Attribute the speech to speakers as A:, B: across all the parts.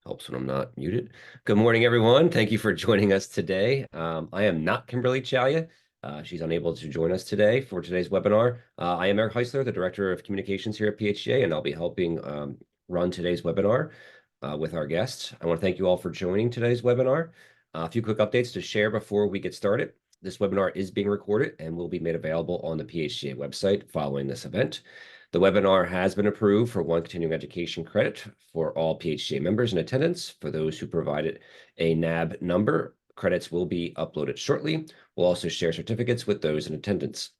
A: Helps when I'm not muted. Good morning, everyone. Thank you for joining us today. I am not Kimberly Chalia. She's unable to join us today for today's webinar. I am Eric Heisler, the Director of Communications here at PHCA, and I'll be helping run today's webinar with our guests. I want to thank you all for joining today's webinar. A few quick updates to share before we get started. This webinar is being recorded and will be made available on the PHCA website following this event. The webinar has been approved for one continuing education credit for all PHCA members in attendance. For those who provided a NAB number, credits will be uploaded shortly. We'll also share certificates with those in attendance.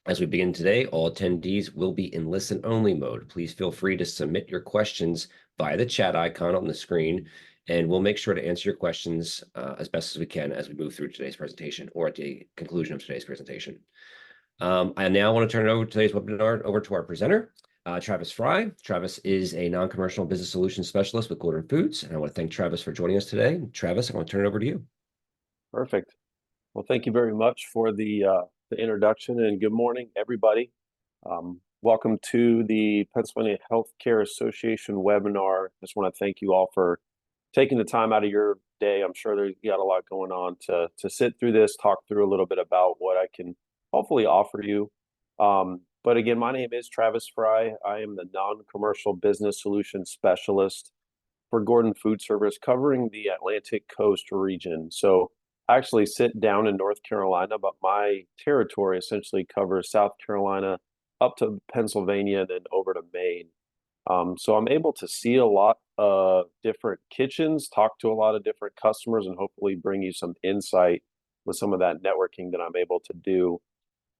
A: As we begin today, all attendees will be in listen-only mode. Please feel free to submit your questions via the chat icon on the screen, and we'll make sure to answer your questions as best as we can as we move through today's presentation or at the conclusion of today's presentation. I now want to turn it over today's webinar over to our presenter, Travis Fry. Travis is a non-commercial business solutions specialist with Gordon Foods, and I want to thank Travis for joining us today. Travis, I want to turn it over to you.
B: Perfect. Well, thank you very much for the introduction, and good morning, everybody. Welcome to the Pennsylvania Healthcare Association webinar. Just want to thank you all for taking the time out of your day. I'm sure you got a lot going on to sit through this, talk through a little bit about what I can hopefully offer you. But again, my name is Travis Fry. I am the non-commercial business solutions specialist for Gordon Food Service, covering the Atlantic Coast region. So I actually sit down in North Carolina, but my territory essentially covers South Carolina up to Pennsylvania and then over to Maine. So I'm able to see a lot of different kitchens, talk to a lot of different customers, and hopefully bring you some insight with some of that networking that I'm able to do.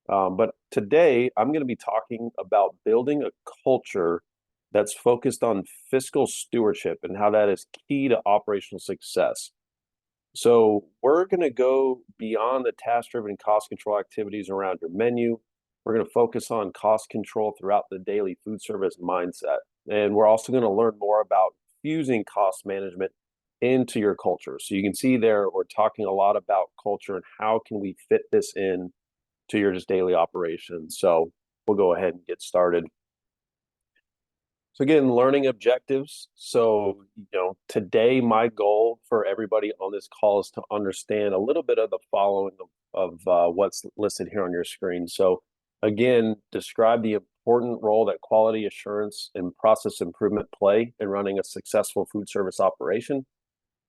B: But today I'm going to be talking about building a culture that's focused on fiscal stewardship and how that is key to operational success. So we're going to go beyond the task-driven cost control activities around your menu. We're going to focus on cost control throughout the daily food service mindset. And we're also going to learn more about fusing cost management into your culture. So you can see there, we're talking a lot about culture and how can we fit this in to your just daily operations. So we'll go ahead and get started. So again, learning objectives. So, today my goal for everybody on this call is to understand a little bit of the following of what's listed here on your screen. So again, describe the important role that quality assurance and process improvement play in running a successful food service operation.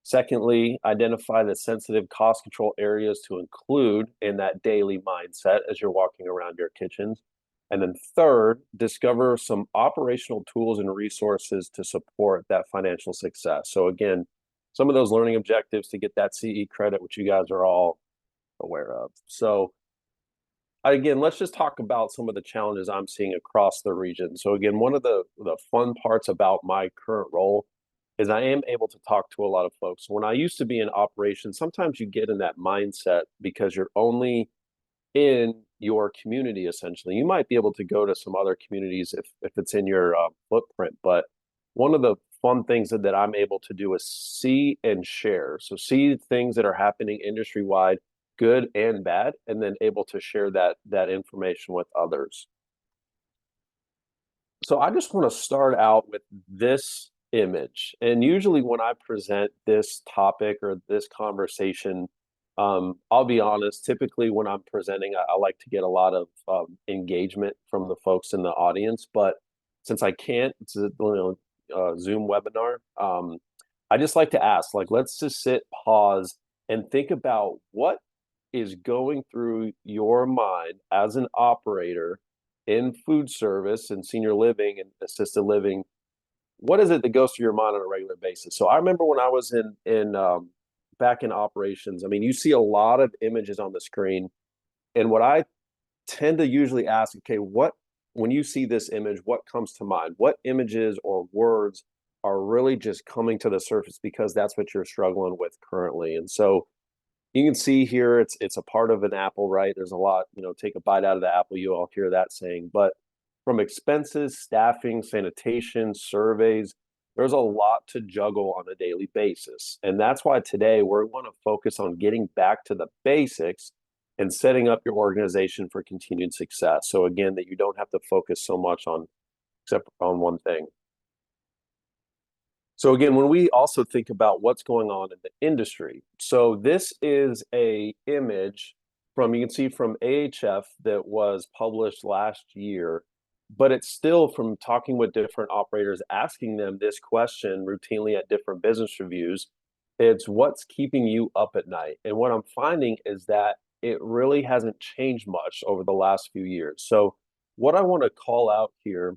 B: Secondly, identify the sensitive cost control areas to include in that daily mindset as you're walking around your kitchens. And then third, discover some operational tools and resources to support that financial success. So again, some of those learning objectives to get that CE credit, which you guys are all aware of. So again, let's just talk about some of the challenges I'm seeing across the region. So again, one of the fun parts about my current role is I am able to talk to a lot of folks. When I used to be in operations, sometimes you get in that mindset because you're only in your community, essentially. You might be able to go to some other communities if it's in your footprint, but one of the fun things that I'm able to do is see and share. So see things that are happening industry-wide, good and bad, and then able to share that information with others. So I just want to start out with this image. And usually when I present this topic or this conversation, I'll be honest, typically when I'm presenting, I like to get a lot of engagement from the folks in the audience. But since I can't, it's a Zoom webinar, I just like to ask, let's just sit, pause, and think about what is going through your mind as an operator in food service and senior living and assisted living. What is it that goes through your mind on a regular basis? So I remember when I was back in operations, I mean, you see a lot of images on the screen. And what I tend to usually ask, okay, when you see this image, what comes to mind? What images or words are really just coming to the surface because that's what you're struggling with currently? And so you can see here, it's a part of an apple, right? There's a lot, take a bite out of the apple, you all hear that saying. But from expenses, staffing, sanitation, surveys, there's a lot to juggle on a daily basis. And that's why today we want to focus on getting back to the basics and setting up your organization for continued success. So again, that you don't have to focus so much on except on one thing. So again, when we also think about what's going on in the industry, so this is a image from, you can see from AHF that was published last year, but it's still from talking with different operators, asking them this question routinely at different business reviews. It's what's keeping you up at night? And what I'm finding is that it really hasn't changed much over the last few years. So what I want to call out here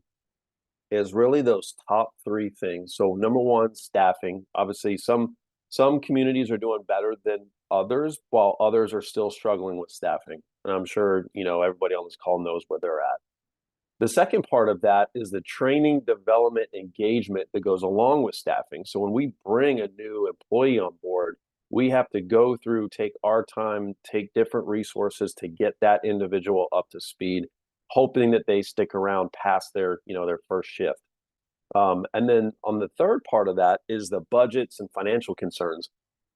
B: is really those top three things. So number one, staffing. Obviously, some communities are doing better than others, while others are still struggling with staffing. And I'm sure, everybody on this call knows where they're at. The second part of that is the training, development, engagement that goes along with staffing. So when we bring a new employee on board, we have to go through, take our time, take different resources to get that individual up to speed, hoping that they stick around past their first shift. And then on the third part of that is the budgets and financial concerns.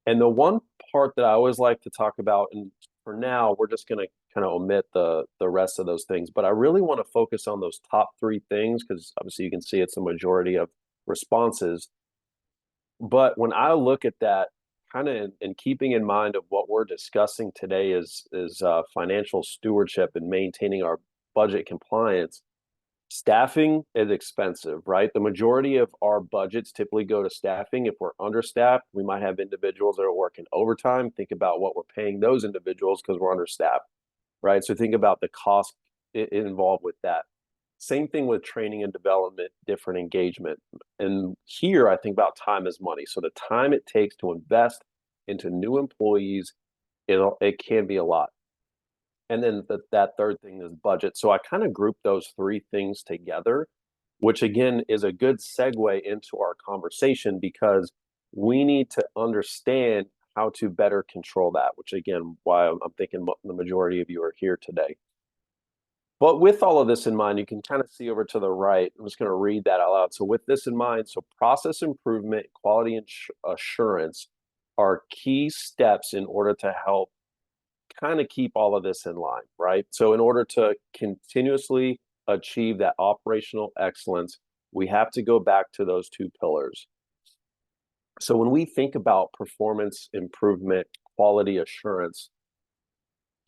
B: And the one part that I always like to talk about, and for now, we're just going to kind of omit the rest of those things, but I really want to focus on those top three things because obviously you can see it's a majority of responses. But when I look at that, kind of in keeping in mind of what we're discussing today is financial stewardship and maintaining our budget compliance. Staffing is expensive, right? The majority of our budgets typically go to staffing. If we're understaffed, we might have individuals that are working overtime. Think about what we're paying those individuals because we're understaffed, right? So think about the cost involved with that. Same thing with training and development, different engagement. And here I think about time as money. So the time it takes to invest into new employees, it can be a lot. And then that third thing is budget. So I kind of group those three things together, which again is a good segue into our conversation because we need to understand how to better control that, which again, why I'm thinking the majority of you are here today. But with all of this in mind, you can kind of see over to the right. I'm just going to read that out loud. So with this in mind, so process improvement, quality assurance are key steps in order to help kind of keep all of this in line, right? So in order to continuously achieve that operational excellence, we have to go back to those two pillars. So when we think about performance improvement, quality assurance,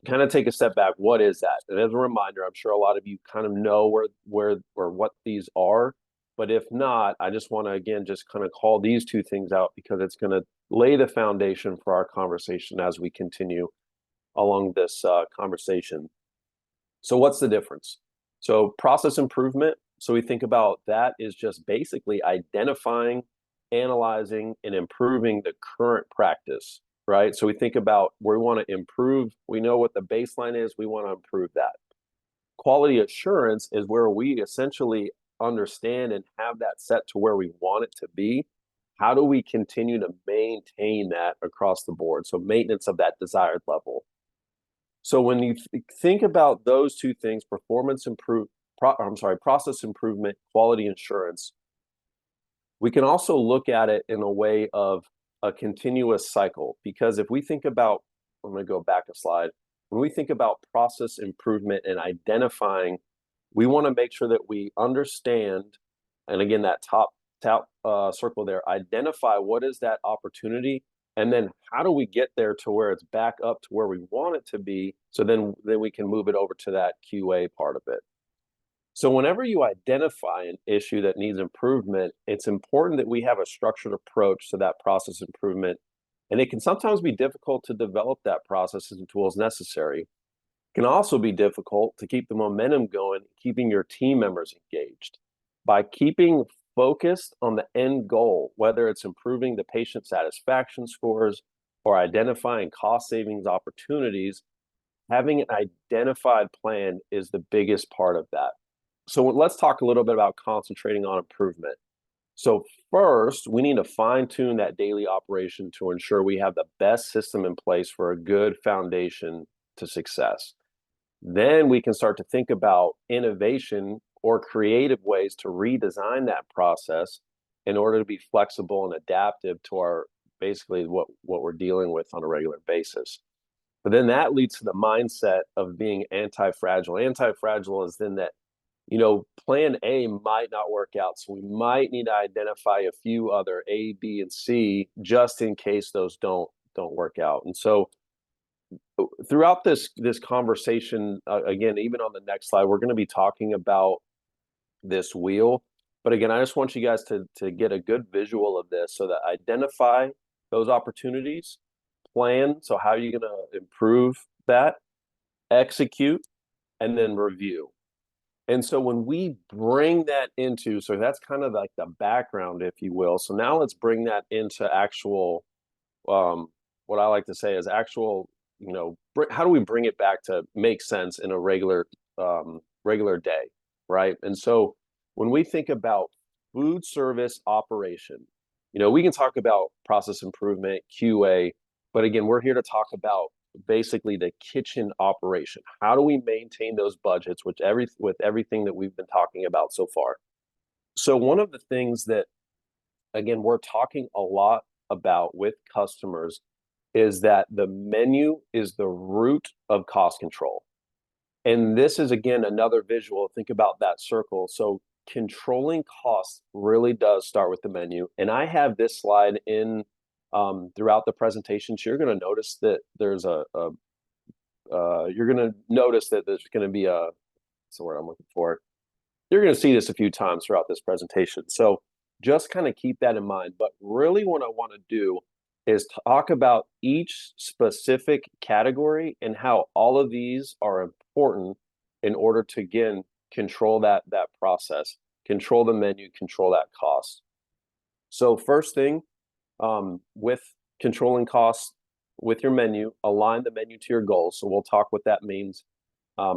B: kind of take a step back. What is that? And as a reminder, I'm sure a lot of you kind of know where or what these are. But if not, I just want to again just kind of call these two things out because it's going to lay the foundation for our conversation as we continue along this conversation. So what's the difference? So process improvement. So we think about that is just basically identifying, analyzing, and improving the current practice, right? So we think about where we want to improve. We know what the baseline is. We want to improve that. Quality assurance is where we essentially understand and have that set to where we want it to be. How do we continue to maintain that across the board? So maintenance of that desired level. So when you think about those two things, process improvement, quality assurance, we can also look at it in a way of a continuous cycle. Because if we think about, I'm going to go back a slide. When we think about process improvement and identifying, we want to make sure that we understand, and again, that top circle there, identify what is that opportunity, and then how do we get there to where it's back up to where we want it to be, so then we can move it over to that QA part of it. So whenever you identify an issue that needs improvement, it's important that we have a structured approach to that process improvement. And it can sometimes be difficult to develop that processes and tools necessary. It can also be difficult to keep the momentum going, keeping your team members engaged. By keeping focused on the end goal, whether it's improving the patient satisfaction scores or identifying cost savings opportunities, having an identified plan is the biggest part of that. So let's talk a little bit about concentrating on improvement. So first, we need to fine tune that daily operation to ensure we have the best system in place for a good foundation to success. Then we can start to think about innovation or creative ways to redesign that process in order to be flexible and adaptive to our basically what we're dealing with on a regular basis. But then that leads to the mindset of being anti-fragile. Anti-fragile is then that plan A might not work out. So we might need to identify a few other A, B, and C just in case those don't work out. And so throughout this conversation, again, even on the next slide, we're going to be talking about this wheel. But again, I just want you guys to get a good visual of this so that identify those opportunities, plan. So how are you going to improve that, execute, and then review. And so when we bring that into, so that's kind of like the background, if you will. So now let's bring that into actual, what I like to say is actual, how do we bring it back to make sense in a regular day, right? And so when we think about food service operation, we can talk about process improvement, QA, but again, we're here to talk about basically the kitchen operation. How do we maintain those budgets with everything that we've been talking about so far? So one of the things that, again, we're talking a lot about with customers is that the menu is the root of cost control. And this is, again, another visual. Think about that circle. So controlling costs really does start with the menu. And I have this slide in throughout the presentation. So you're going to notice that there's you're going to notice that there's going to be what's the word I'm looking for? You're going to see this a few times throughout this presentation. So just kind of keep that in mind. But really what I want to do is talk about each specific category and how all of these are important in order to, again, control that process, control the menu, control that cost. So first thing, with controlling costs with your menu, align the menu to your goals. So we'll talk what that means.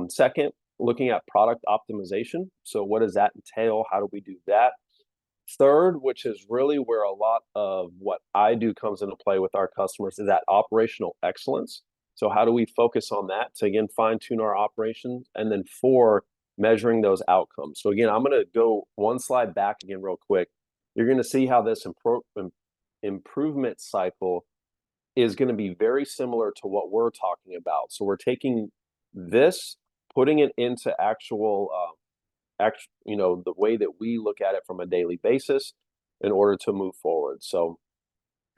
B: Second, looking at product optimization. So what does that entail? How do we do that? Third, which is really where a lot of what I do comes into play with our customers, is that operational excellence. So how do we focus on that to, again, fine tune our operations? And then four, measuring those outcomes. So again, I'm going to go one slide back again real quick. You're going to see how this improvement cycle is going to be very similar to what we're talking about. So we're taking this, putting it into actual, the way that we look at it from a daily basis in order to move forward. So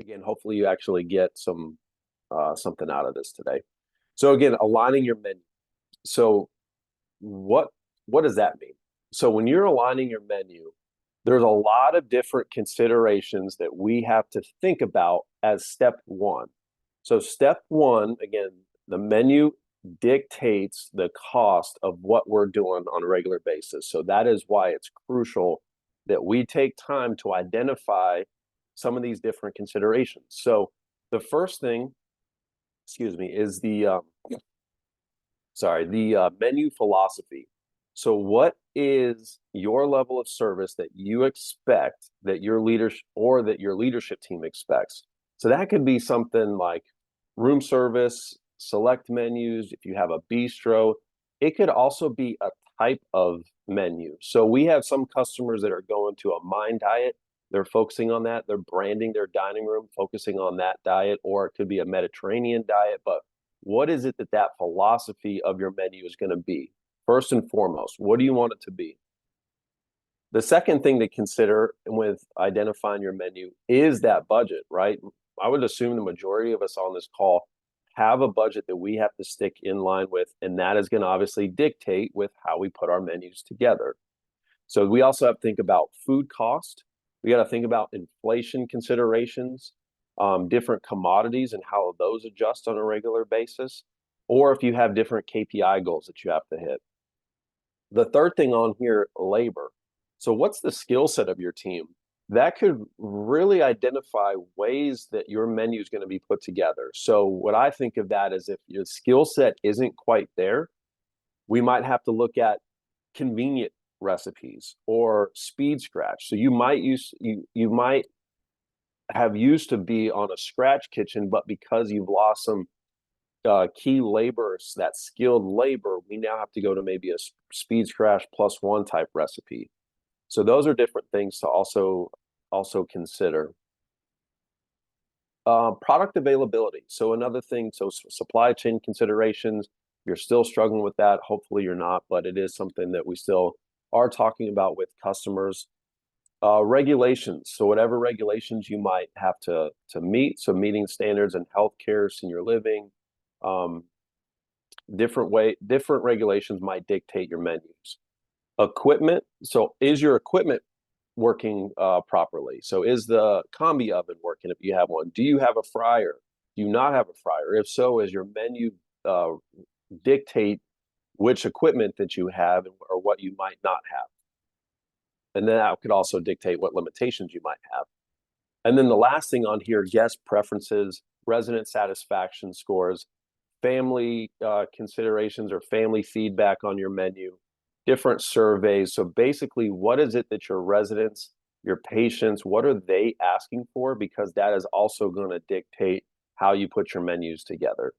B: again, hopefully you actually get something out of this today. So again, aligning your menu. So what does that mean? So when you're aligning your menu, there's a lot of different considerations that we have to think about as step one. So step one, again, the menu dictates the cost of what we're doing on a regular basis. So that is why it's crucial that we take time to identify some of these different considerations. So the first thing, is the menu philosophy. So what is your level of service that you expect that your leadership team expects? So that could be something like room service, select menus, if you have a bistro. It could also be a type of menu. So we have some customers that are going to a Mind diet. They're focusing on that. They're branding their dining room, focusing on that diet, or it could be a Mediterranean diet. But what is it that philosophy of your menu is going to be? First and foremost, what do you want it to be? The second thing to consider with identifying your menu is that budget, right? I would assume the majority of us on this call have a budget that we have to stick in line with, and that is going to obviously dictate with how we put our menus together. So we also have to think about food cost. We got to think about inflation considerations, different commodities and how those adjust on a regular basis, or if you have different KPI goals that you have to hit. The third thing on here, labor. So what's the skill set of your team? That could really identify ways that your menu is going to be put together. So what I think of that is if your skill set isn't quite there, we might have to look at convenient recipes or speed scratch. So you might have used to be on a scratch kitchen, but because you've lost some key laborers, that skilled labor, we now have to go to maybe a speed scratch +1 type recipe. So those are different things to also consider. Product availability. So another thing, so supply chain considerations, you're still struggling with that. Hopefully you're not, but it is something that we still are talking about with customers. Regulations. So whatever regulations you might have to meet, so meeting standards in healthcare, senior living, different regulations might dictate your menus. Equipment. So is your equipment working properly? So is the combi oven working if you have one? Do you have a fryer? Do you not have a fryer? If so, is your menu uh, dictate which equipment that you have or what you might not have? And then that could also dictate what limitations you might have. And then the last thing on here, guest preferences, resident satisfaction scores, family considerations or family feedback on your menu, different surveys. So basically, what is it that your residents, your patients, what are they asking for? Because that is also going to dictate how you put your menus together.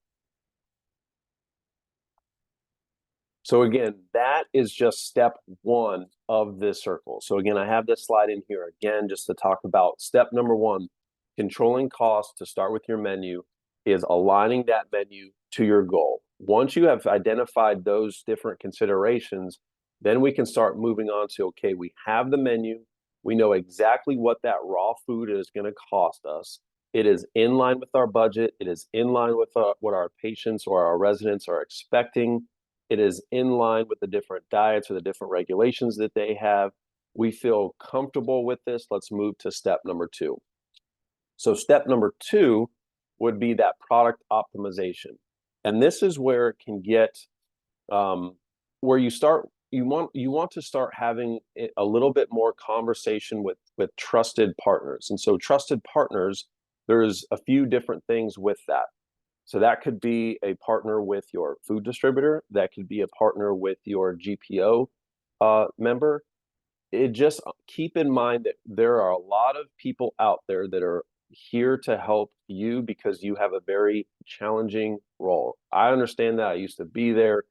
B: So again, that is just step one of this circle. So again, I have this slide in here again, just to talk about step number one, controlling costs to start with your menu is aligning that menu to your goal. Once you have identified those different considerations, then we can start moving on to, okay, we have the menu. We know exactly what that raw food is going to cost us. It is in line with our budget. It is in line with what our patients or our residents are expecting. It is in line with the different diets or the different regulations that they have. We feel comfortable with this. Let's move to step number two. So step number two would be that product optimization. And this is where it can get where you want to start having a little bit more conversation with trusted partners. And so trusted partners, there's a few different things with that. So that could be a partner with your food distributor. That could be a partner with your GPO member. It just keep in mind that there are a lot of people out there that are here to help you because you have a very challenging role. I understand that. I used to be there.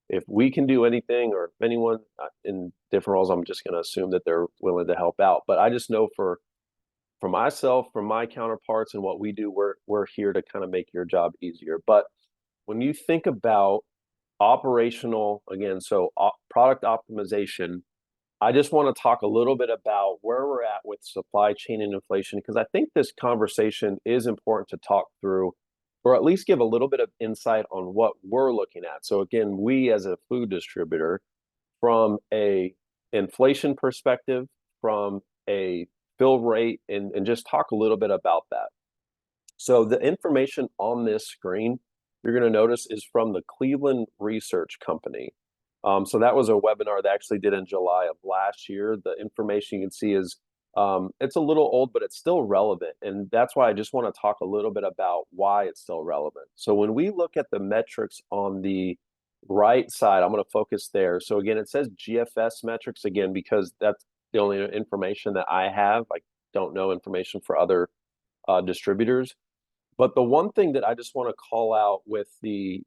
B: If we can do anything, or if anyone in different roles, I'm just going to assume that they're willing to help out. But I just know for myself, for my counterparts and what we do, we're here to kind of make your job easier. But when you think about operational, again, so product optimization, I just want to talk a little bit about where we're at with supply chain and inflation, because I think this conversation is important to talk through, or at least give a little bit of insight on what we're looking at. So again, we as a food distributor, from a inflation perspective, from a fill rate, and just talk a little bit about that. So the information on this screen, you're going to notice, is from the Cleveland Research Company. So that was a webinar they actually did in July of last year. The information you can see is it's a little old, but it's still relevant. And that's why I just want to talk a little bit about why it's still relevant. So when we look at the metrics on the right side, I'm going to focus there. So again, it says GFS metrics again, because that's the only information that I have. I don't know information for other distributors. But the one thing that I just want to call out with the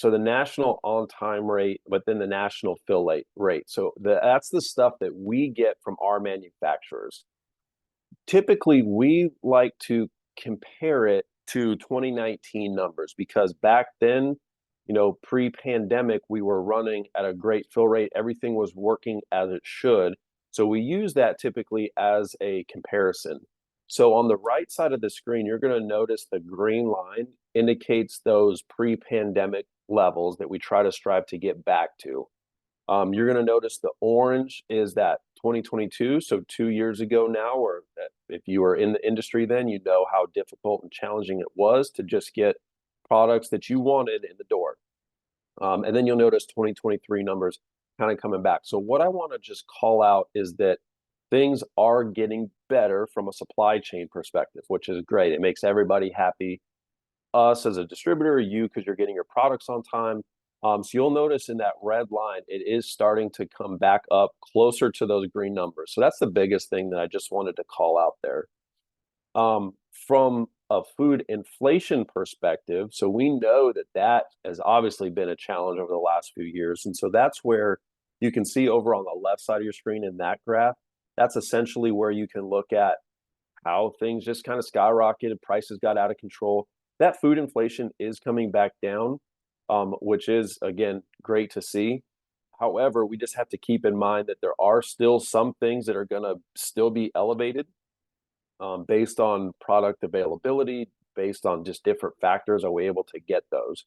B: national on-time rate, but then the national fill rate. So that's the stuff that we get from our manufacturers. Typically, we like to compare it to 2019 numbers, because back then, pre-pandemic, we were running at a great fill rate. Everything was working as it should. So we use that typically as a comparison. So on the right side of the screen, you're going to notice the green line indicates those pre-pandemic levels that we try to strive to get back to. You're going to notice the orange is that 2022, so 2 years ago now, or if you were in the industry then, you know how difficult and challenging it was to just get products that you wanted in the door. And then you'll notice 2023 numbers kind of coming back. So what I want to just call out is that things are getting better from a supply chain perspective, which is great. It makes everybody happy. Us as a distributor, you, because you're getting your products on time. So you'll notice in that red line, it is starting to come back up closer to those green numbers. So that's the biggest thing that I just wanted to call out there. From a food inflation perspective, so we know that has obviously been a challenge over the last few years. And so that's where you can see over on the left side of your screen in that graph, that's essentially where you can look at how things just kind of skyrocketed, prices got out of control. That food inflation is coming back down, which is, again, great to see. However, we just have to keep in mind that there are still some things that are going to still be elevated based on product availability, based on just different factors. Are we able to get those?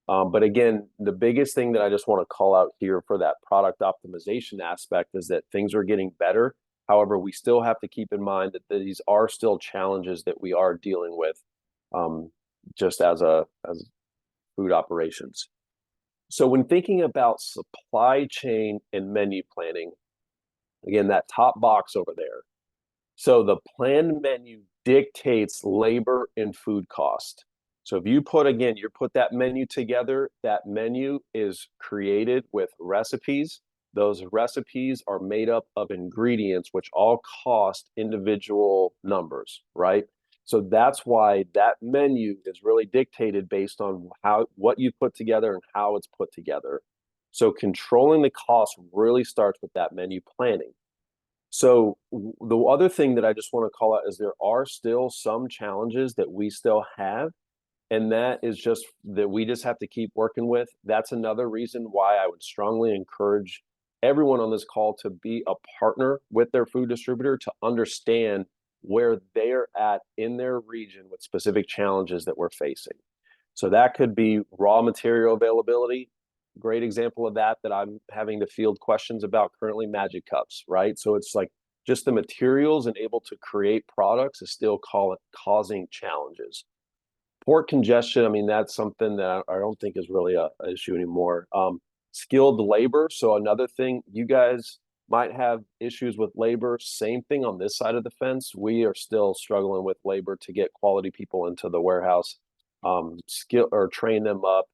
B: But again, the biggest thing that I just want to call out here for that product optimization aspect is that things are getting better. However, we still have to keep in mind that these are still challenges that we are dealing with just as food operations. So when thinking about supply chain and menu planning, again, that top box over there. So the planned menu dictates labor and food cost. So if you put that menu together, that menu is created with recipes. Those recipes are made up of ingredients, which all cost individual numbers, right? So that's why that menu is really dictated based on what you put together and how it's put together. So controlling the cost really starts with that menu planning. So the other thing that I just want to call out is there are still some challenges that we still have, and that is just that we just have to keep working with. That's another reason why I would strongly encourage everyone on this call to be a partner with their food distributor to understand where they're at in their region with specific challenges that we're facing. So that could be raw material availability. Great example of that I'm having to field questions about currently, magic cups, right? So it's like just the materials and able to create products is still causing challenges. Port congestion, I mean, that's something that I don't think is really an issue anymore. Skilled labor. So another thing, you guys might have issues with labor. Same thing on this side of the fence. We are still struggling with labor to get quality people into the warehouse, skill or train them up,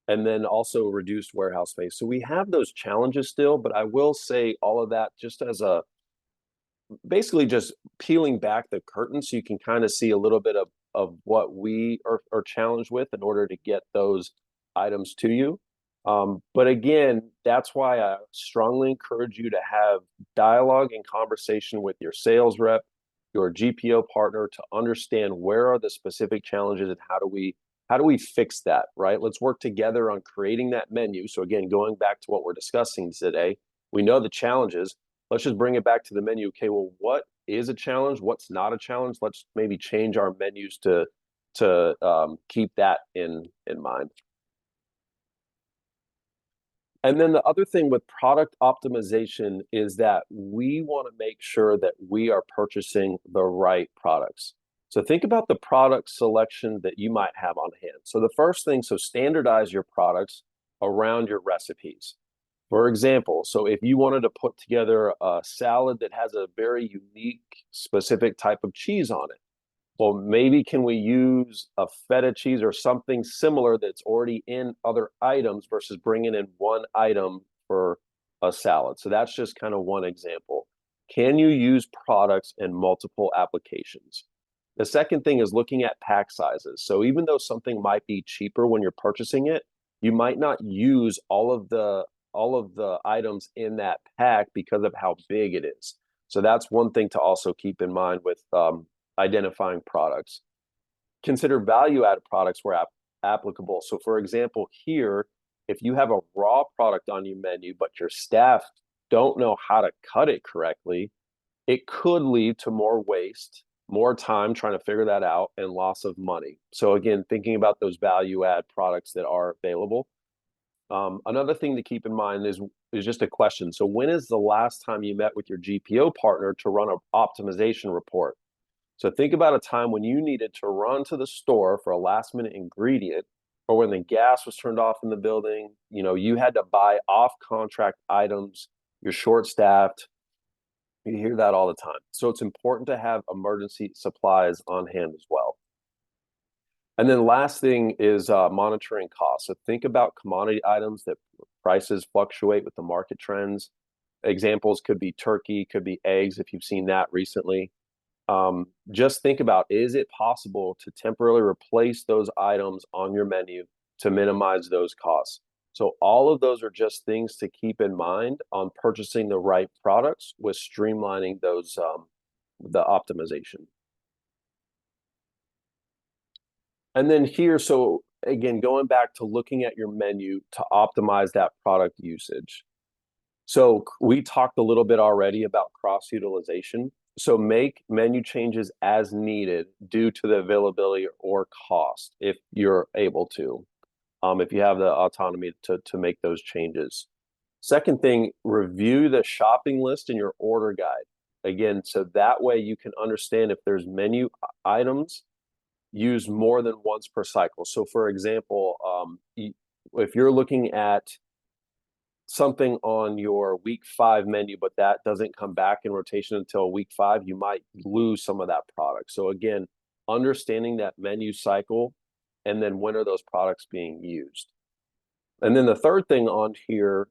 B: and then also reduced warehouse space. So we have those challenges still, but I will say all of that just as basically just peeling back the curtain so you can kind of see a little bit of what we are challenged with in order to get those items to you. But again, that's why I strongly encourage you to have dialogue and conversation with your sales rep, your GPO partner, to understand where are the specific challenges and how do we fix that, right? Let's work together on creating that menu. So again, going back to what we're discussing today, we know the challenges. Let's just bring it back to the menu. Okay, well, what is a challenge? What's not a challenge? Let's maybe change our menus to keep that in mind. And then the other thing with product optimization is that we want to make sure that we are purchasing the right products. So think about the product selection that you might have on hand. So the first thing, so standardize your products around your recipes. For example, so if you wanted to put together a salad that has a very unique, specific type of cheese on it, well, maybe can we use a feta cheese or something similar that's already in other items versus bringing in one item for a salad? So that's just kind of one example. Can you use products in multiple applications? The second thing is looking at pack sizes. So even though something might be cheaper when you're purchasing it, you might not use all of the items in that pack because of how big it is. So that's one thing to also keep in mind with identifying products. Consider value-added products where applicable. So for example, here, if you have a raw product on your menu, but your staff don't know how to cut it correctly, it could lead to more waste, more time trying to figure that out, and loss of money. So again, thinking about those value-add products that are available. Another thing to keep in mind is just a question. So when is the last time you met with your GPO partner to run an optimization report? So think about a time when you needed to run to the store for a last minute ingredient, or when the gas was turned off in the building, you had to buy off contract items, you're short staffed. You hear that all the time. So it's important to have emergency supplies on hand as well. And then last thing is monitoring costs. So think about commodity items that prices fluctuate with the market trends. Examples could be turkey, could be eggs, if you've seen that recently. Just think about, is it possible to temporarily replace those items on your menu to minimize those costs? So all of those are just things to keep in mind on purchasing the right products with streamlining those the optimization. And then here, so again, going back to looking at your menu to optimize that product usage. So we talked a little bit already about cross utilization. So make menu changes as needed due to the availability or cost if you're able to, if you have the autonomy to make those changes. Second thing, review the shopping list in your order guide. Again, so that way you can understand if there's menu items used more than once per cycle. So for example, if you're looking at something on your week 5 menu, but that doesn't come back in rotation until week 5, you might lose some of that product. So again, understanding that menu cycle and then when are those products being used. And then the third thing on here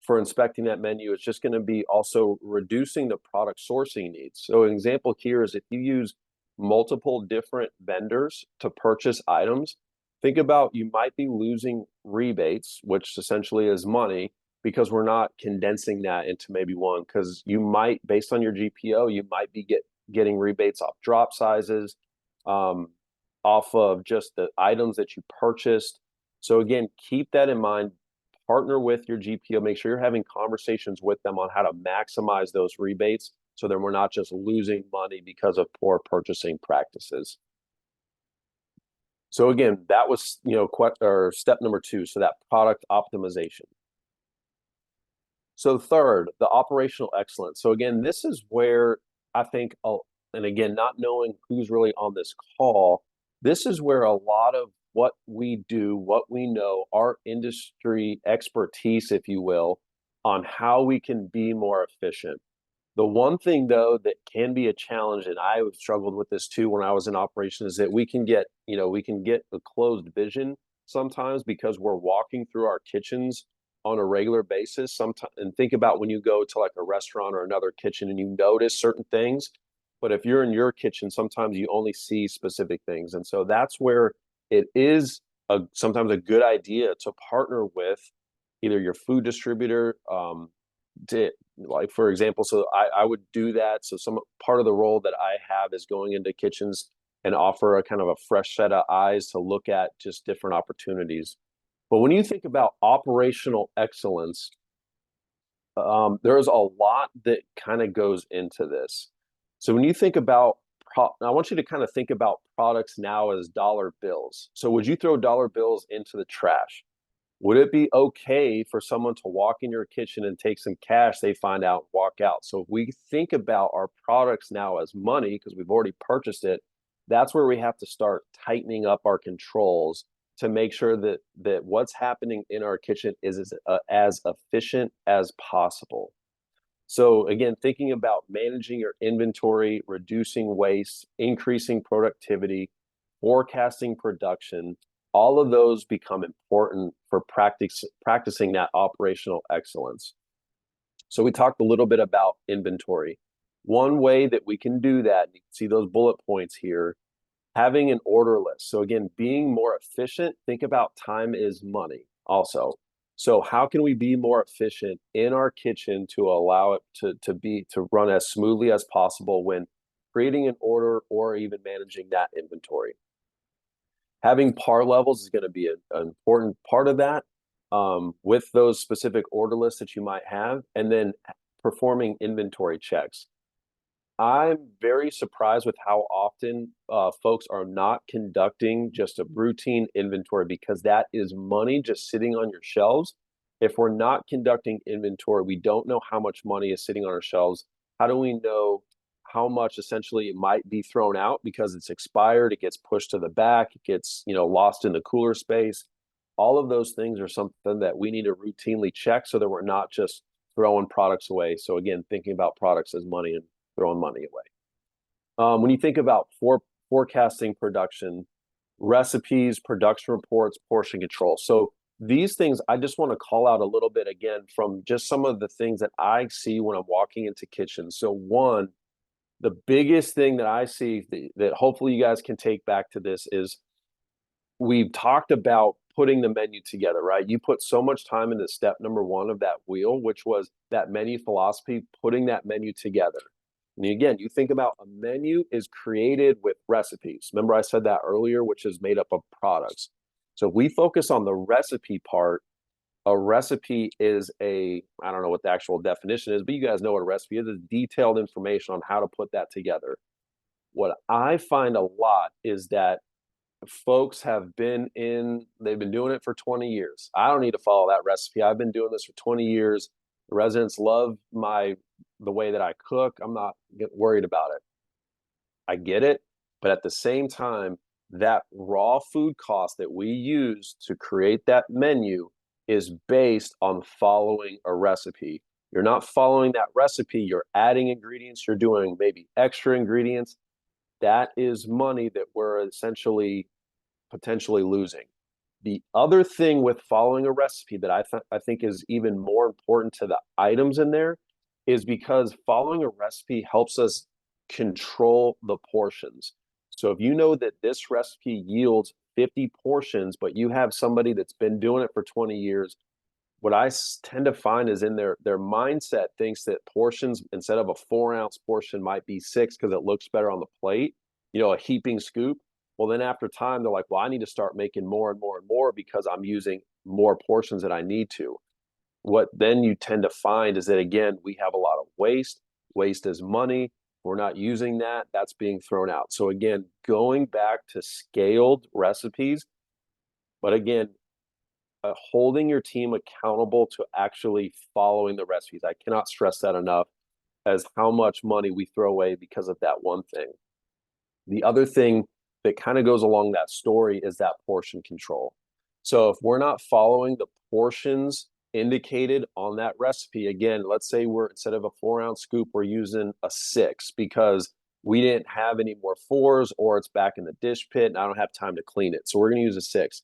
B: for inspecting that menu is just going to be also reducing the product sourcing needs. So an example here is if you use multiple different vendors to purchase items, think about you might be losing rebates, which essentially is money, because we're not condensing that into maybe one. Because you might, based on your GPO, you might be getting rebates off drop sizes, off of just the items that you purchased. So again, keep that in mind. Partner with your GPO, make sure you're having conversations with them on how to maximize those rebates so that we're not just losing money because of poor purchasing practices. So again, that was, step number 2, so that product optimization. So third, the operational excellence. So again, this is where I think, and again, not knowing who's really on this call, this is where a lot of what we do, what we know, our industry expertise, if you will, on how we can be more efficient. The one thing, though, that can be a challenge, and I have struggled with this too when I was in operations, is that we can get a closed vision sometimes because we're walking through our kitchens on a regular basis. Sometimes, and think about when you go to like a restaurant or another kitchen and you notice certain things. But if you're in your kitchen, sometimes you only see specific things. And so that's where it is sometimes a good idea to partner with either your food distributor, to, like, for example, so I would do that. So some part of the role that I have is going into kitchens and offer a kind of a fresh set of eyes to look at just different opportunities. But when you think about operational excellence, there's a lot that kind of goes into this. So when you think about, I want you to kind of think about products now as dollar bills. So would you throw dollar bills into the trash? Would it be okay for someone to walk in your kitchen and take some cash they find out, walk out? So if we think about our products now as money, because we've already purchased it, that's where we have to start tightening up our controls to make sure that what's happening in our kitchen is as efficient as possible. So again, thinking about managing your inventory, reducing waste, increasing productivity, forecasting production, all of those become important for practicing that operational excellence. So we talked a little bit about inventory. One way that we can do that, you can see those bullet points here, having an order list. So again, being more efficient, think about time is money also. So how can we be more efficient in our kitchen to allow it to run as smoothly as possible when creating an order or even managing that inventory? Having par levels is going to be an important part of that, with those specific order lists that you might have, and then performing inventory checks. I'm very surprised with how often folks are not conducting just a routine inventory, because that is money just sitting on your shelves. If we're not conducting inventory, we don't know how much money is sitting on our shelves. How do we know how much essentially it might be thrown out because it's expired? It gets pushed to the back, it gets lost in the cooler space. All of those things are something that we need to routinely check so that we're not just throwing products away. So again, thinking about products as money and throwing money away. When you think about forecasting production, recipes, production reports, portion control. So these things, I just want to call out a little bit again from just some of the things that I see when I'm walking into kitchens. So one, the biggest thing that I see that hopefully you guys can take back to this is we've talked about putting the menu together, right? You put so much time into step number 1 of that wheel, which was that menu philosophy, putting that menu together. And again, you think about a menu is created with recipes. Remember I said that earlier, which is made up of products. So if we focus on the recipe part, A recipe is I don't know what the actual definition is, but you guys know what a recipe is. It's detailed information on how to put that together. What I find a lot is that folks they've been doing it for 20 years. I don't need to follow that recipe. I've been doing this for 20 years. The residents love the way that I cook. I'm not worried about it. I get it. But at the same time, that raw food cost that we use to create that menu is based on following a recipe. You're not following that recipe, you're adding ingredients, you're doing maybe extra ingredients. That is money that we're essentially potentially losing. The other thing with following a recipe that I think is even more important to the items in there is because following a recipe helps us control the portions. So if you know that this recipe yields 50 portions, but you have somebody that's been doing it for 20 years, what I tend to find is in their mindset thinks that portions instead of a 4 ounce portion might be 6 because it looks better on the plate, a heaping scoop. Well, then after time, they're like, well, I need to start making more and more and more because I'm using more portions than I need to. What then you tend to find is that, again, we have a lot of waste. Waste is money. We're not using that. That's being thrown out. So, again, going back to scaled recipes, but again, holding your team accountable to actually following the recipes. I cannot stress that enough as how much money we throw away because of that one thing. The other thing that kind of goes along that story is that portion control. So if we're not following the portions indicated on that recipe, again, let's say we're instead of a 4 ounce scoop, we're using a 6 because we didn't have any more 4s or it's back in the dish pit and I don't have time to clean it. So we're going to use a 6.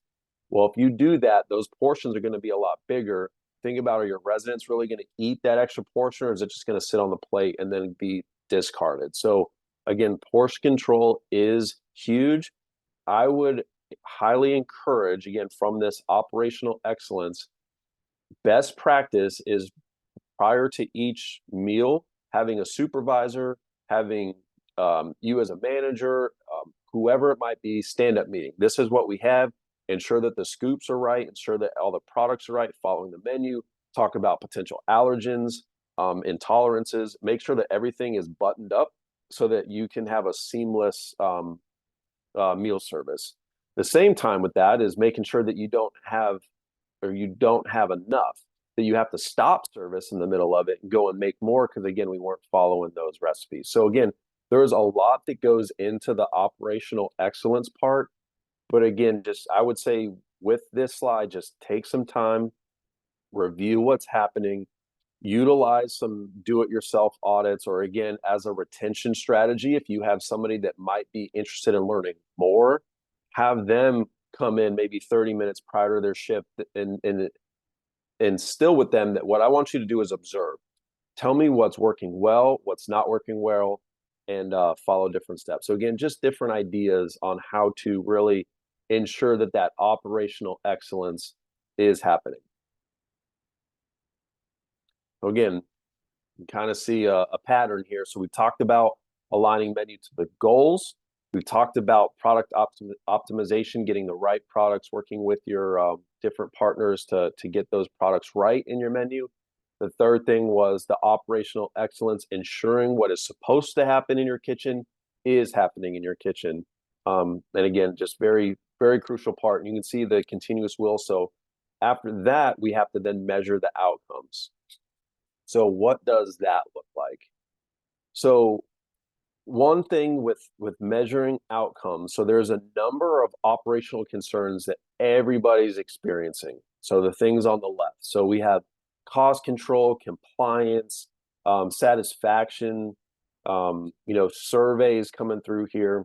B: Well, if you do that, those portions are going to be a lot bigger. Think about, are your residents really going to eat that extra portion or is it just going to sit on the plate and then be discarded? So again, portion control is huge. I would highly encourage, again, from this operational excellence, best practice is prior to each meal, having a supervisor, having you as a manager, whoever it might be, stand-up meeting. This is what we have. Ensure that the scoops are right, ensure that all the products are right, following the menu, talk about potential allergens, intolerances, make sure that everything is buttoned up so that you can have a seamless meal service. The same time with that is making sure that you don't have enough, that you have to stop service in the middle of it and go and make more because, again, we weren't following those recipes. So again, there's a lot that goes into the operational excellence part. But again, just I would say with this slide, just take some time, review what's happening, utilize some do-it-yourself audits, or again, as a retention strategy, if you have somebody that might be interested in learning more, have them come in maybe 30 minutes prior to their shift and still with them that what I want you to do is observe. Tell me what's working well, what's not working well, and follow different steps. So again, just different ideas on how to really ensure that that operational excellence is happening. So again, you kind of see a pattern here. So we talked about aligning menu to the goals. We've talked about product optimization, getting the right products, working with your different partners to get those products right in your menu. The third thing was the operational excellence, ensuring what is supposed to happen in your kitchen is happening in your kitchen. And again, just very, very crucial part. And you can see the continuous wheel. So after that, we have to then measure the outcomes. So what does that look like? So one thing with measuring outcomes, so there's a number of operational concerns that everybody's experiencing. So the things on the left. So we have cost control, compliance, satisfaction, surveys coming through here.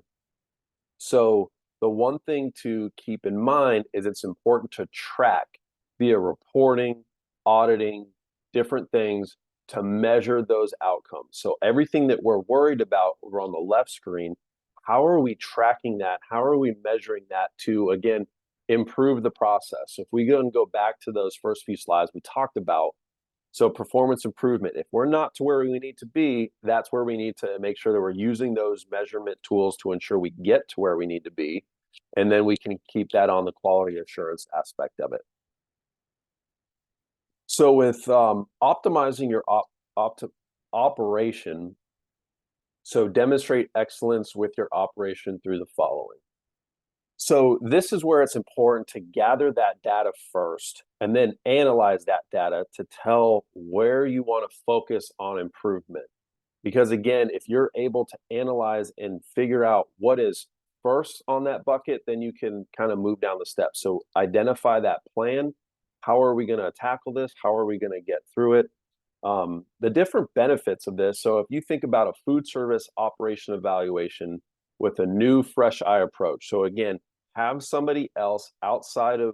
B: So the one thing to keep in mind is it's important to track via reporting, auditing, different things to measure those outcomes. So everything that we're worried about over on the left screen, how are we tracking that? How are we measuring that to, again, improve the process? So if we go and go back to those first few slides we talked about, so performance improvement, if we're not to where we need to be, that's where we need to make sure that we're using those measurement tools to ensure we get to where we need to be. And then we can keep that on the quality assurance aspect of it. So with optimizing your operation, so demonstrate excellence with your operation through the following. So this is where it's important to gather that data first and then analyze that data to tell where you want to focus on improvement. Because again, if you're able to analyze and figure out what is first on that bucket, then you can kind of move down the steps. So identify that plan. How are we going to tackle this? How are we going to get through it? The different benefits of this. So if you think about a food service operation evaluation with a new fresh eye approach. So again, have somebody else outside of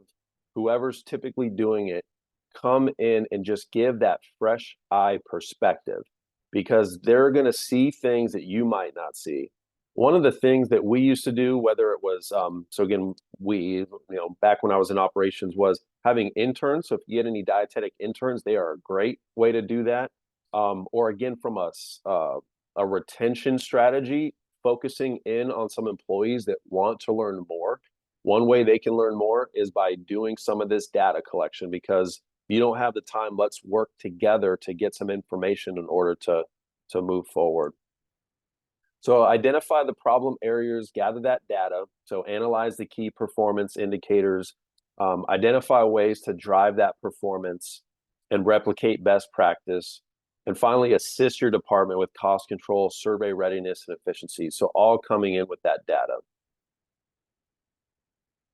B: whoever's typically doing it come in and just give that fresh eye perspective because they're going to see things that you might not see. One of the things that we used to do, whether it was, so again, back when I was in operations, was having interns. So if you get any dietetic interns, they are a great way to do that. Or again, from a retention strategy, focusing in on some employees that want to learn more. One way they can learn more is by doing some of this data collection because you don't have the time. Let's work together to get some information in order to move forward. So identify the problem areas, gather that data. So analyze the key performance indicators, identify ways to drive that performance and replicate best practice. And finally, assist your department with cost control, survey readiness, and efficiency. So all coming in with that data.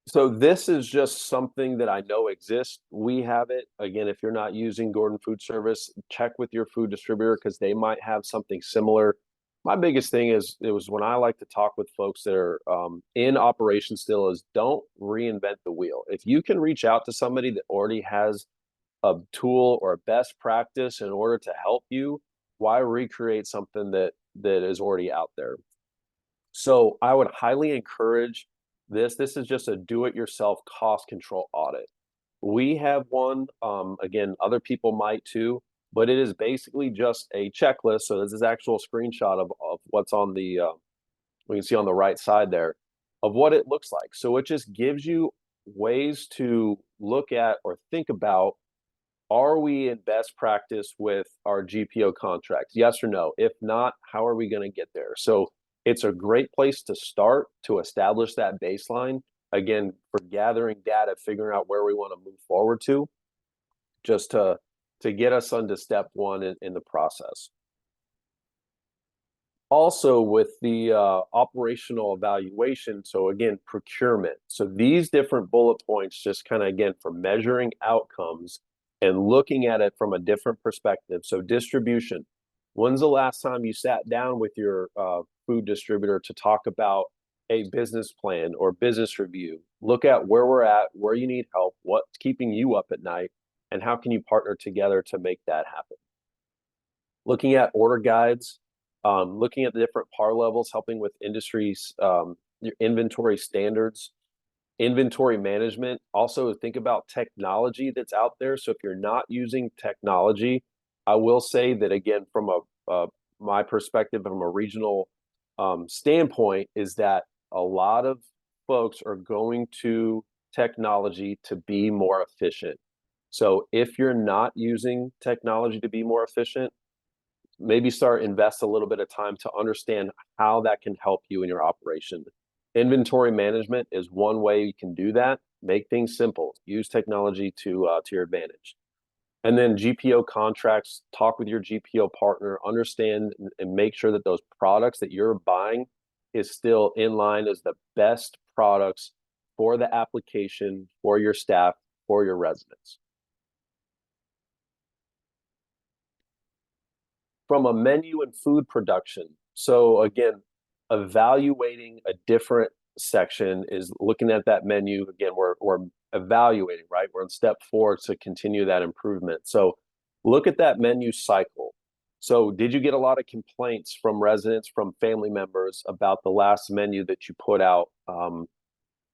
B: So this is just something that I know exists. We have it. Again, if you're not using Gordon Food Service, check with your food distributor because they might have something similar. My biggest thing is it was when I like to talk with folks that are in operation still is don't reinvent the wheel. If you can reach out to somebody that already has a tool or a best practice in order to help you, why recreate something that is already out there? So I would highly encourage this. This is just a do-it-yourself cost control audit. We have one. Again, other people might too, but it is basically just a checklist. So this is actual screenshot of what's on the we can see on the right side there of what it looks like. So it just gives you ways to look at or think about, are we in best practice with our GPO contracts? Yes or no? If not, how are we going to get there? So it's a great place to start to establish that baseline. Again, for gathering data, figuring out where we want to move forward to, just to get us onto step one in the process. Also with the operational evaluation, so again, procurement. So these different bullet points just kind of, again, for measuring outcomes and looking at it from a different perspective. So distribution. When's the last time you sat down with your food distributor to talk about a business plan or business review? Look at where we're at, where you need help, what's keeping you up at night, and how can you partner together to make that happen? Looking at order guides, looking at the different par levels, helping with industries, your inventory standards, inventory management. Also think about technology that's out there. So if you're not using technology, I will say that again, from my perspective, from a regional standpoint, is that a lot of folks are going to technology to be more efficient. So if you're not using technology to be more efficient, maybe start invest a little bit of time to understand how that can help you in your operation. Inventory management is one way you can do that. Make things simple. Use technology to your advantage. And then GPO contracts, talk with your GPO partner, understand and make sure that those products that you're buying is still in line as the best products for the application, for your staff, for your residents. From a menu and food production. So again, evaluating a different section is looking at that menu. Again, we're evaluating, right? We're on step 4 to continue that improvement. So look at that menu cycle. So did you get a lot of complaints from residents, from family members about the last menu that you put out?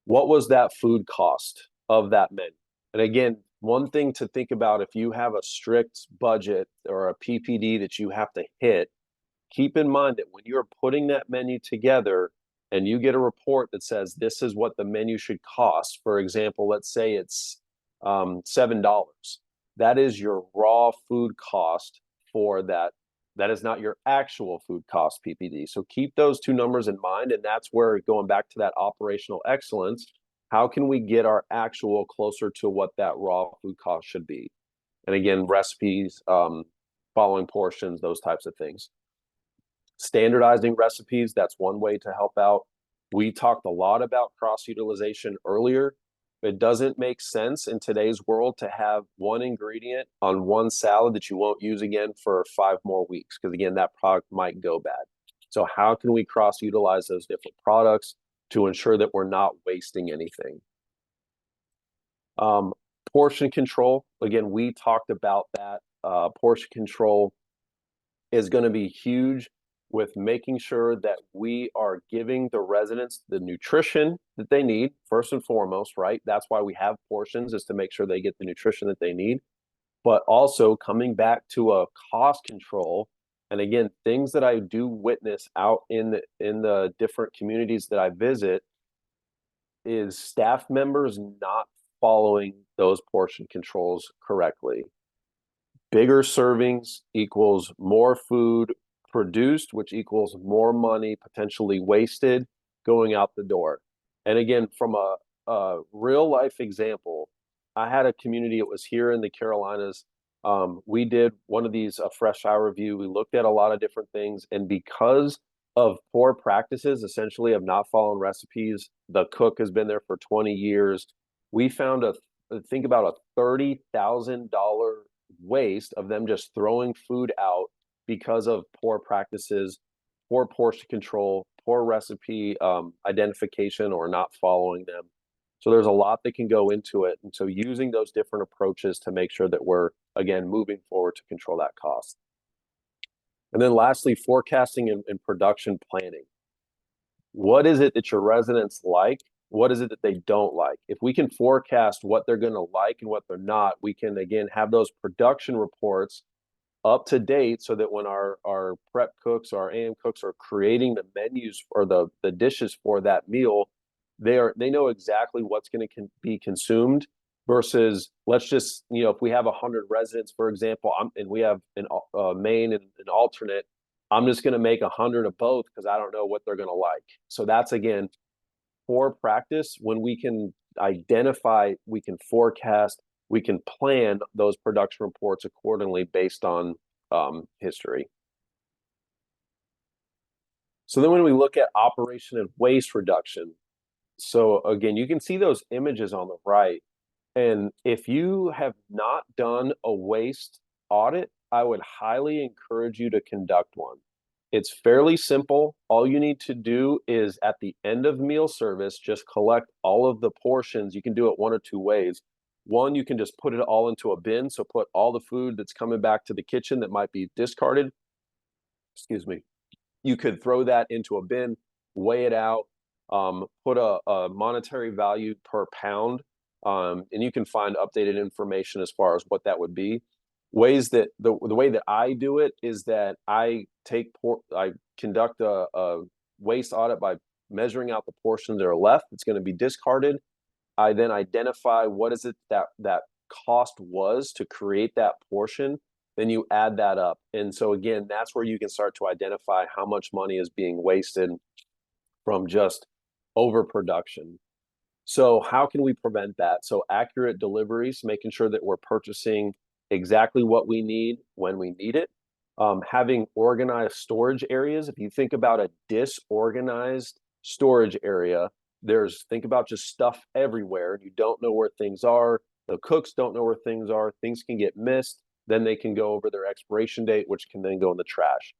B: What was that food cost of that menu? And again, one thing to think about, if you have a strict budget or a PPD that you have to hit, keep in mind that when you're putting that menu together and you get a report that says this is what the menu should cost, for example, let's say it's $7. that is your raw food cost for that. That is not your actual food cost PPD. So keep those two numbers in mind. And that's where, going back to that operational excellence, how can we get our actual closer to what that raw food cost should be? And again, recipes, following portions, those types of things. Standardizing recipes, that's one way to help out. We talked a lot about cross utilization earlier. It doesn't make sense in today's world to have one ingredient on one salad that you won't use again for 5 more weeks, because again, that product might go bad. So how can we cross utilize those different products to ensure that we're not wasting anything? Portion control, again, we talked about that. Portion control is going to be huge with making sure that we are giving the residents the nutrition that they need, first and foremost, right? That's why we have portions, is to make sure they get the nutrition that they need. But also coming back to a cost control. And again, things that I do witness out in the different communities that I visit is staff members not following those portion controls correctly. Bigger servings equals more food produced, which equals more money potentially wasted going out the door. And again, from a real life example, I had a community, it was here in the Carolinas. We did one of these, a fresh hour review. We looked at a lot of different things. And because of poor practices, essentially of not following recipes, the cook has been there for 20 years. We found think about a $30,000 waste of them just throwing food out because of poor practices, poor portion control, poor recipe identification, or not following them. So there's a lot that can go into it. And so using those different approaches to make sure that we're, again, moving forward to control that cost. And then lastly, forecasting and production planning. What is it that your residents like? What is it that they don't like? If we can forecast what they're going to like and what they're not, we can, again, have those production reports up to date so that when our prep cooks, our AM cooks are creating the menus or the dishes for that meal, they know exactly what's going to be consumed versus, let's just, if we have 100 residents, for example, and we have a main and an alternate, I'm just going to make 100 of both because I don't know what they're going to like. So that's, again, poor practice. When we can identify, we can forecast, we can plan those production reports accordingly based on history. So then when we look at operation and waste reduction, so again, you can see those images on the right. And if you have not done a waste audit, I would highly encourage you to conduct one. It's fairly simple. All you need to do is, at the end of meal service, just collect all of the portions. You can do it one or two ways. One, you can just put it all into a bin. So put all the food that's coming back to the kitchen that might be discarded. Excuse me. You could throw that into a bin, weigh it out, put a monetary value per pound, and you can find updated information as far as what that would be. Ways that the way that I do it is that I conduct a waste audit by measuring out the portions that are left that's going to be discarded. I then identify what is it that cost was to create that portion. Then you add that up. And so again, that's where you can start to identify how much money is being wasted from just overproduction. So how can we prevent that? So accurate deliveries, making sure that we're purchasing exactly what we need when we need it. Having organized storage areas. If you think about a disorganized storage area, think about just stuff everywhere. You don't know where things are. The cooks don't know where things are. Things can get missed. Then they can go over their expiration date, which can then go in the trash.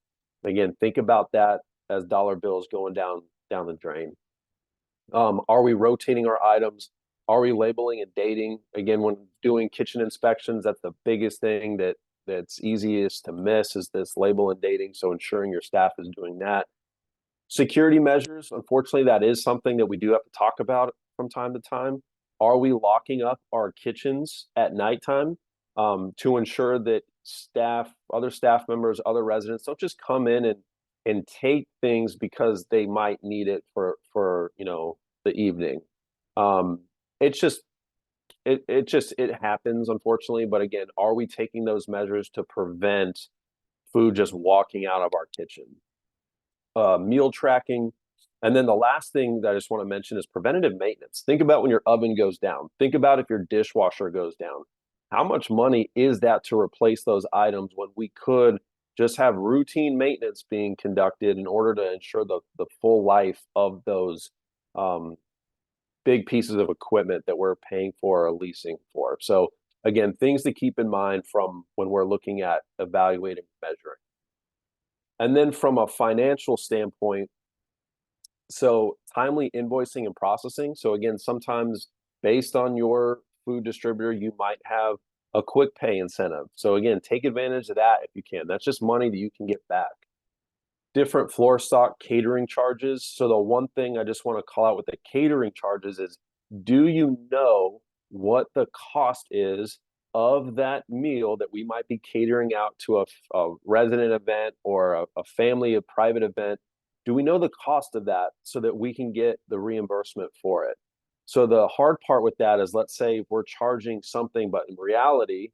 B: Again, think about that as dollar bills going down the drain. Are we rotating our items? Are we labeling and dating? Again, when doing kitchen inspections, that's the biggest thing that's easiest to miss, is this label and dating. So ensuring your staff is doing that. Security measures, unfortunately, that is something that we do have to talk about from time to time. Are we locking up our kitchens at nighttime to ensure that other staff members, other residents don't just come in and take things because they might need it for the evening. It's just it happens, unfortunately. But again, are we taking those measures to prevent food just walking out of our kitchen? Meal tracking. And then the last thing that I just want to mention is preventative maintenance. Think about when your oven goes down. Think about if your dishwasher goes down. How much money is that to replace those items when we could just have routine maintenance being conducted in order to ensure the full life of those um, big pieces of equipment that we're paying for or leasing for? So again, things to keep in mind from when we're looking at evaluating, measuring. And then from a financial standpoint, so timely invoicing and processing. So again, sometimes based on your food distributor, you might have a quick pay incentive. So again, take advantage of that if you can. That's just money that you can get back. Different floor stock catering charges. So the one thing I just want to call out with the catering charges is, do you know what the cost is of that meal that we might be catering out to a resident event or a family, a private event? Do we know the cost of that so that we can get the reimbursement for it? So the hard part with that is, let's say we're charging something, but in reality,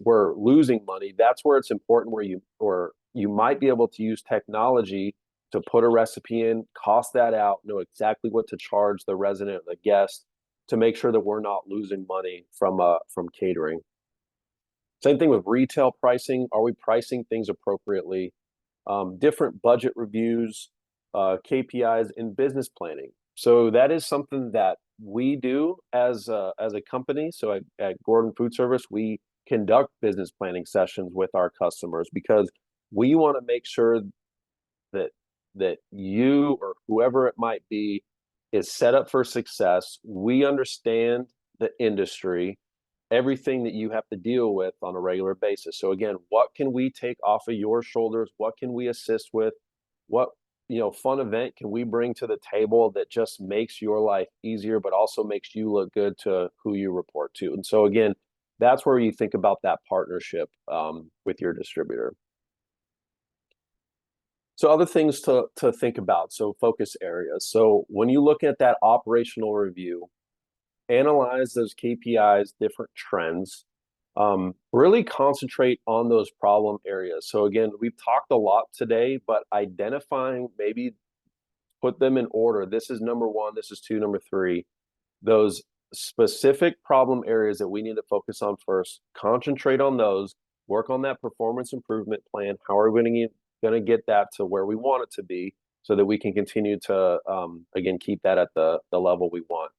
B: we're losing money. That's where it's important where you might be able to use technology to put a recipe in, cost that out, know exactly what to charge the resident, the guest, to make sure that we're not losing money from catering. Same thing with retail pricing. Are we pricing things appropriately? Different budget reviews, KPIs in business planning. So that is something that we do as a company. So at Gordon Food Service, we conduct business planning sessions with our customers because we want to make sure that you or whoever it might be is set up for success. We understand the industry, everything that you have to deal with on a regular basis. So again, what can we take off of your shoulders? What can we assist with? What fun event can we bring to the table that just makes your life easier, but also makes you look good to who you report to? And so again, that's where you think about that partnership with your distributor. So other things to think about. So focus areas. So when you look at that operational review, analyze those KPIs, different trends, really concentrate on those problem areas. So again, we've talked a lot today, but identifying, maybe put them in order. This is number one, this is two, number three. Those specific problem areas that we need to focus on first, concentrate on those, work on that performance improvement plan. How are we going to get that to where we want it to be so that we can continue to, again, keep that at the level we want?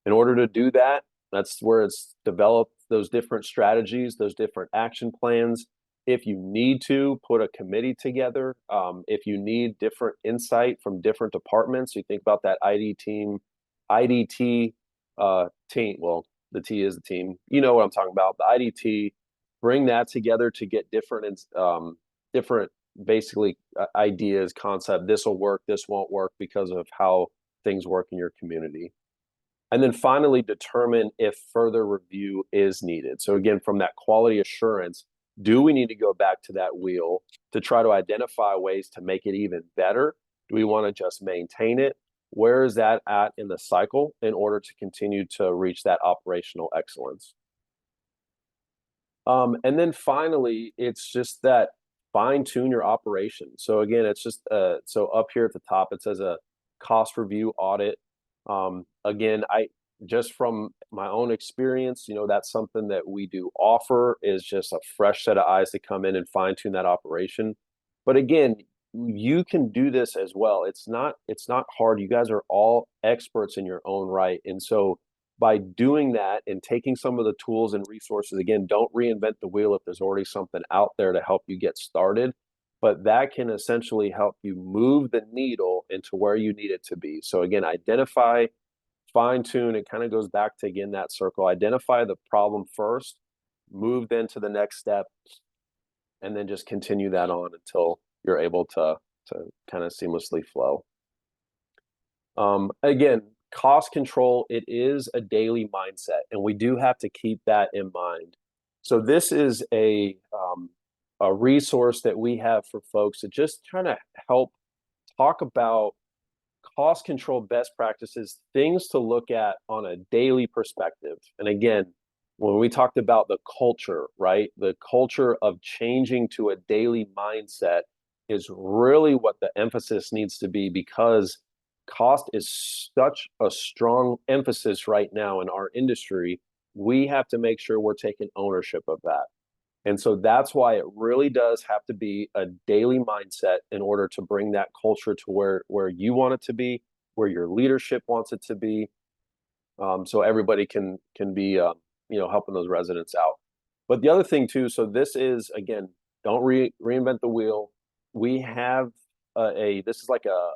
B: In order to do that, that's where it's developed those different strategies, those different action plans. If you need to, put a committee together. If you need different insight from different departments, you think about that IDT team. Well, the T is the team. You know what I'm talking about. The IDT, bring that together to get different basically ideas, concept. This will work, this won't work because of how things work in your community. And then finally, determine if further review is needed. So again, from that quality assurance, do we need to go back to that wheel to try to identify ways to make it even better? Do we want to just maintain it? Where is that at in the cycle in order to continue to reach that operational excellence? And then finally, it's just that fine tune your operation. So again, it's just so up here at the top, it says a cost review audit. Again, just from my own experience, that's something that we do offer, is just a fresh set of eyes to come in and fine tune that operation. But again, you can do this as well. It's not hard. You guys are all experts in your own right. And so by doing that and taking some of the tools and resources, again, don't reinvent the wheel if there's already something out there to help you get started. But that can essentially help you move the needle into where you need it to be. So again, identify, fine tune. It kind of goes back to, again, that circle. Identify the problem first, move then to the next step, and then just continue that on until you're able to kind of seamlessly flow. Again, cost control, it is a daily mindset, and we do have to keep that in mind. So this is a resource that we have for folks to just kind of help talk about cost control best practices, things to look at on a daily perspective. And again, when we talked about the culture, right? The culture of changing to a daily mindset is really what the emphasis needs to be, because cost is such a strong emphasis right now in our industry. We have to make sure we're taking ownership of that. And so that's why it really does have to be a daily mindset in order to bring that culture to where you want it to be, where your leadership wants it to be, so everybody can be helping those residents out. But the other thing too, so this is again, don't reinvent the wheel. We have this is like a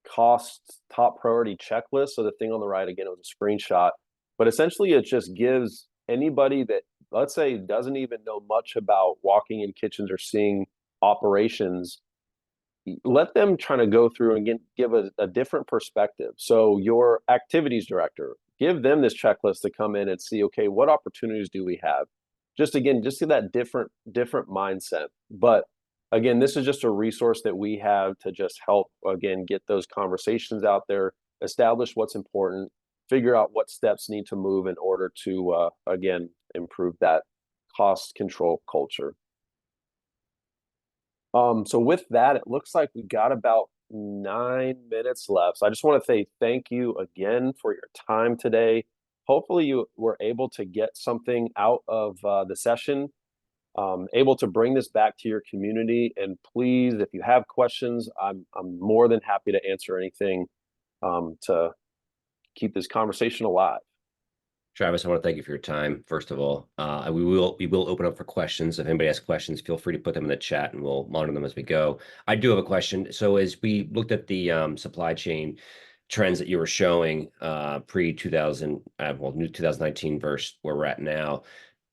B: cost top priority checklist. So the thing on the right, again, it was a screenshot, but essentially it just gives anybody that, let's say, doesn't even know much about walking in kitchens or seeing operations, let them try to go through and give a different perspective. So your activities director, give them this checklist to come in and see, okay, what opportunities do we have? Just see that different mindset. But again, this is just a resource that we have to just help, again, get those conversations out there, establish what's important, figure out what steps need to move in order to, again, improve that cost control culture. So with that, it looks like we got about 9 minutes left. So I just want to say thank you again for your time today. Hopefully you were able to get something out of the session, able to bring this back to your community. And please, if you have questions, I'm more than happy to answer anything to keep this conversation alive.
A: Travis, I want to thank you for your time, first of all. We will open up for questions. If anybody has questions, feel free to put them in the chat and we'll monitor them as we go. I do have a question. So as we looked at the supply chain trends that you were showing pre-2000, new 2019 versus where we're at now,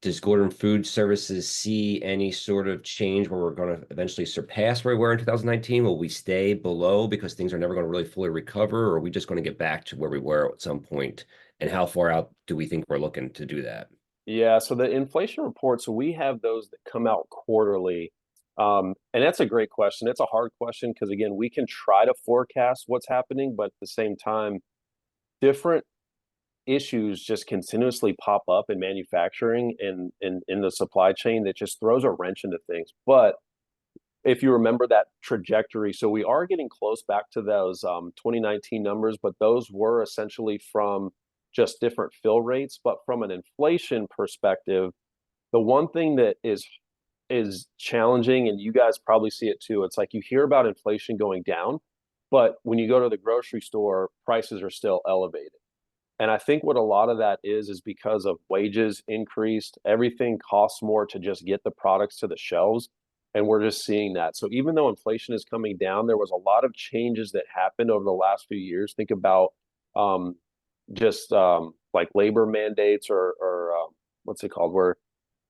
A: does Gordon Food Services see any sort of change where we're going to eventually surpass where we were in 2019? Will we stay below because things are never going to really fully recover, or are we just going to get back to where we were at some point? And how far out do we think we're looking to do that?
B: Yeah, so the inflation reports, so we have those that come out quarterly. And that's a great question. It's a hard question because, again, we can try to forecast what's happening, but at the same time, different issues just continuously pop up in manufacturing and in the supply chain that just throws a wrench into things. But if you remember that trajectory, so we are getting close back to those 2019 numbers, but those were essentially from just different fill rates. But from an inflation perspective, the one thing that is challenging, and you guys probably see it too, it's like you hear about inflation going down, but when you go to the grocery store, prices are still elevated. And I think what a lot of that is because of wages increased. Everything costs more to just get the products to the shelves. And we're just seeing that. So even though inflation is coming down, there was a lot of changes that happened over the last few years. Think about like labor mandates or what's it called? Where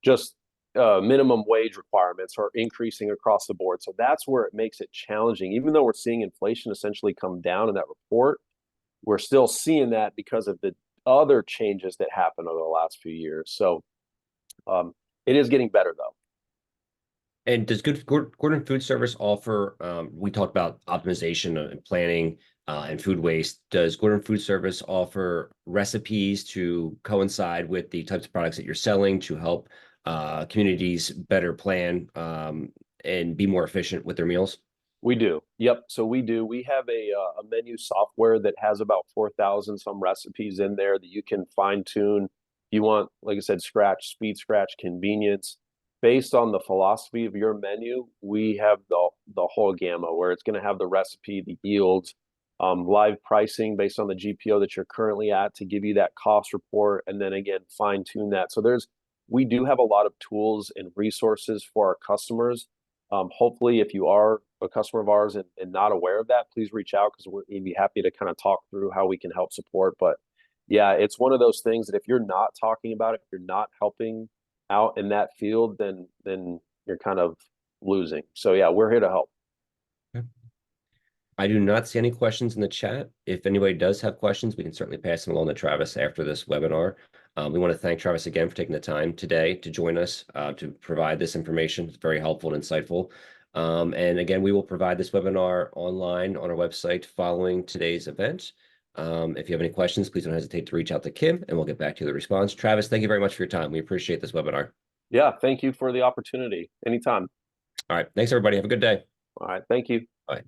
B: just minimum wage requirements are increasing across the board. So that's where it makes it challenging. Even though we're seeing inflation essentially come down in that report, we're still seeing that because of the other changes that happened over the last few years. So it is getting better though.
A: And does Gordon Food Service offer, we talked about optimization and planning and food waste. Does Gordon Food Service offer recipes to coincide with the types of products that you're selling to help communities better plan and be more efficient with their meals?
B: We do. Yep. So we do. We have a menu software that has about 4,000 some recipes in there that you can fine tune. You want, like I said, speed, scratch, convenience. Based on the philosophy of your menu, we have the whole gamma where it's going to have the recipe, the yields, live pricing based on the GPO that you're currently at to give you that cost report, and then again fine tune that. So we do have a lot of tools and resources for our customers. Hopefully, if you are a customer of ours and not aware of that, please reach out because we'd be happy to kind of talk through how we can help support. But yeah, it's one of those things that if you're not talking about it, if you're not helping out in that field, then you're kind of losing. So yeah, we're here to help.
A: Okay. I do not see any questions in the chat. If anybody does have questions, we can certainly pass them along to Travis after this webinar. We want to thank Travis again for taking the time today to join us to provide this information. It's very helpful and insightful. And again, we will provide this webinar online on our website following today's event. If you have any questions, please don't hesitate to reach out to Kim and we'll get back to you with a response. Travis, thank you very much for your time. We appreciate this webinar.
B: Yeah, thank you for the opportunity. Anytime.
A: All right. Thanks, everybody. Have a good day.
B: All right, thank you.
A: Bye.